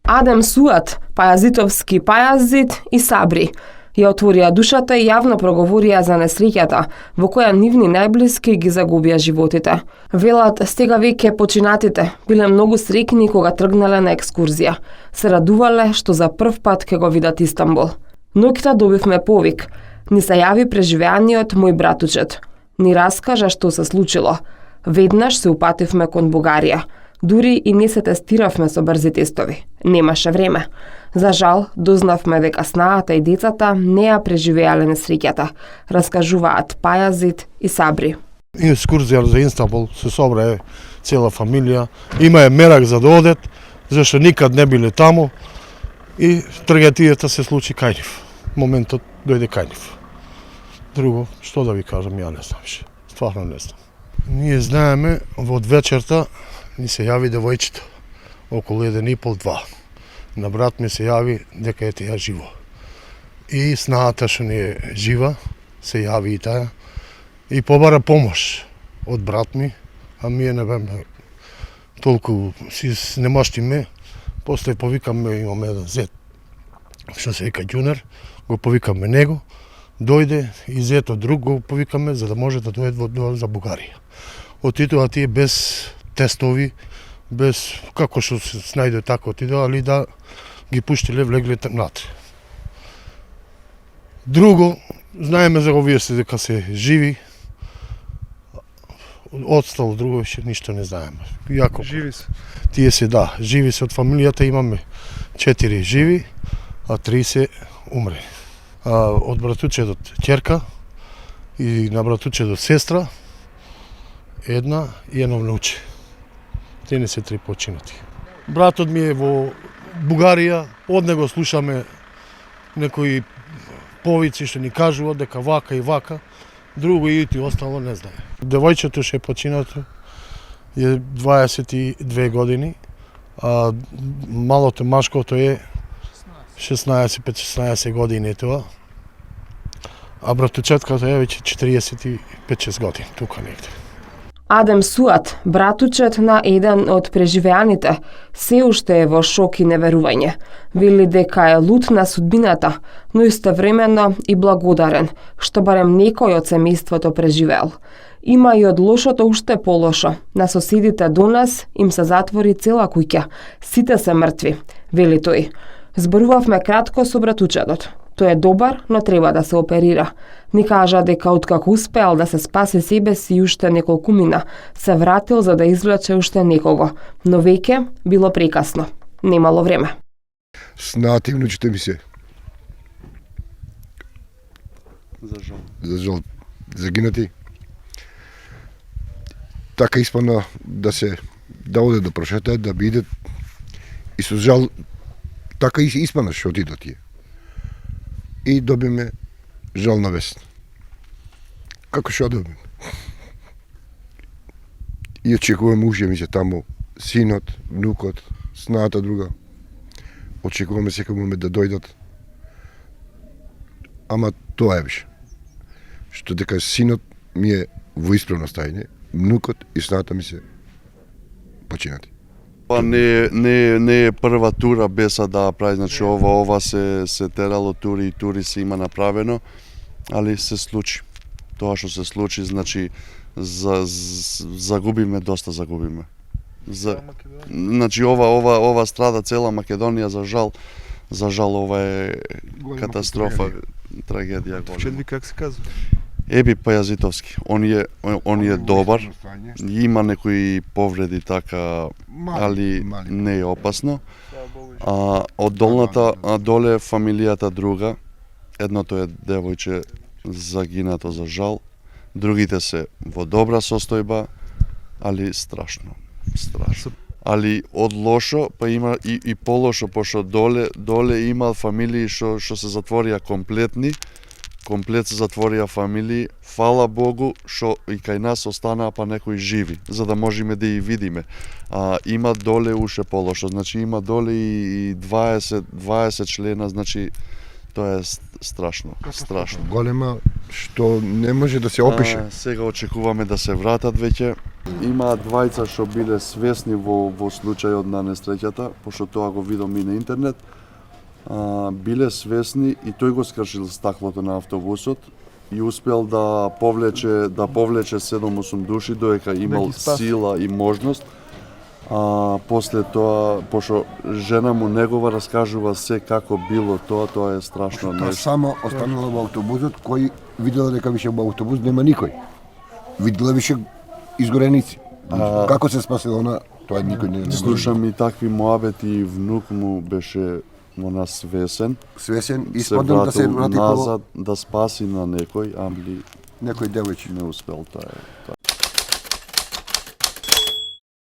Адем Суат, Пајазитовски Пајазит и Сабри ја отворија душата и јавно проговорија за несреќата во која нивни најблиски ги загубија животите. Велат, стега веќе починатите биле многу среќни кога тргнале на екскурзија. Се радувале што за прв пат ќе го видат Истанбул. Ноќта добивме повик. Ни се јави преживеаниот мој братучет. Ни раскажа што се случило. Веднаш се упативме кон Бугарија. Дури и не се тестиравме со брзи тестови. Немаше време. За жал, дознавме дека снаата и децата не ја преживеале несреќата, раскажуваат Пајазит и Сабри. Екскурзија за Истанбул се собрае цела фамилија. Има мерак за да одет, зашто никад не биле таму и трагедијата се случи кај нив. Моментот дојде кај нив. Друго, што да ви кажам, ја не знам више. Стварно не знам. Ние знаеме, во вечерта ни се јави девојчето, околу 1:30-2. На брат ми се јави дека е таа живо. И снаата што не е жива, се јави и таа. И побара помош од брат ми, а ние не беме толку си немаштиме. После повикаме, имаме еден зет, што се вика Ѓунер, го повикаме него, дојде и зето друг го повикаме за да може да дојде за Бугарија. Отидоа тие без тестови, без како што се снајде така отидоа, али да ги пуштиле, влегле натре. Друго, знаеме за овие се дека се живи, остало друго више ништо не знаеме. Јако Живи се. Тие се живи се од фамилијата, имаме 4 живи, а 3 се умрели. Од братучедот ќерка и на братучедот сестра, една и едно внуче. Те не се 3 починати. Братот ми е во Бугарија, од него слушаме некои повици што ни кажуваат дека вака и вака, друго и остало не знае. Девојчето што е починато е 22 години, а малото машкото е 16 години тоа, а братучетката е веќе 45-6 години, тука негде. Адем Суат, братучет на еден од преживеаните, се уште е во шок и неверување. Вели дека е лут на судбината, но истовремено и благодарен, што барем некој од семејството преживеал. Има и од лошото уште полошо. На соседите до нас им се затвори цела куќа. Сите се мртви, вели тој. Зборувавме кратко со братучетот. Тој е добар, но треба да се оперира. Ни кажа дека откако успеал да се спаси себе си и уште неколкумина, се вратил за да извлече уште некого, но веќе било прекасно. Немало време. Снаат и внучите ми се. За жал. Загинати. Така испана да оде да прошетаат, да бидат. И со жал, така и испана што отидат тие. И добиме жална вест. Како што добиме? И очекуваме уште ми се таму, синот, внукот, снаата друга. Очекуваме секој да дојдат. Ама тоа е више. Што дека синот ми е во исправно стајање, внукот и снаата ми се починати. Па не е прва тура без да прави, значи ова се терало тури и тури се има направено, али се случи. Тоа што се случи, значи загубиме, доста загубиме. Значи ова страда цела Македонија, за жал ова е катастрофа, трагедија голема. Чет ви как се казва? Еби Пајазитовски. Он е добар, има некои повреди така, али не е опасно. А од доле фамилијата друга, едното е девојче загинато за жал, другите се во добра состојба, али страшно. Али од лошо, па има и полошо, пошто доле има фамилии што се затворија комплет се затворија фамилии, фала Богу што и кај нас останаа па некои живи, за да можеме да ги видиме. Има доле уште полошо, значи има доле и 20 члена, значи Тоа е страшно, страшно. Голема, што не може да се опише. Сега очекуваме да се вратат веќе. Има двајца што биле свесни во случајот на несреќата, пошто тоа го видам и на интернет. Биле свесни и тој го скршил стаклото на автобусот и успел да повлече 7-8 души додека имал сила и можност. После тоа, пошто жена му негова раскажува се како било тоа е страшно Таа нешто. само останала во автобусот, кој видела дека више во автобус нема никој. Видела више изгореници. Како се спасила она, тоа никој не Слушам и такви моабети, внук му беше свесен. свесен и Се споден да се вратил врати по назад да спаси на некој, али некој девојче. не успел, тоа е.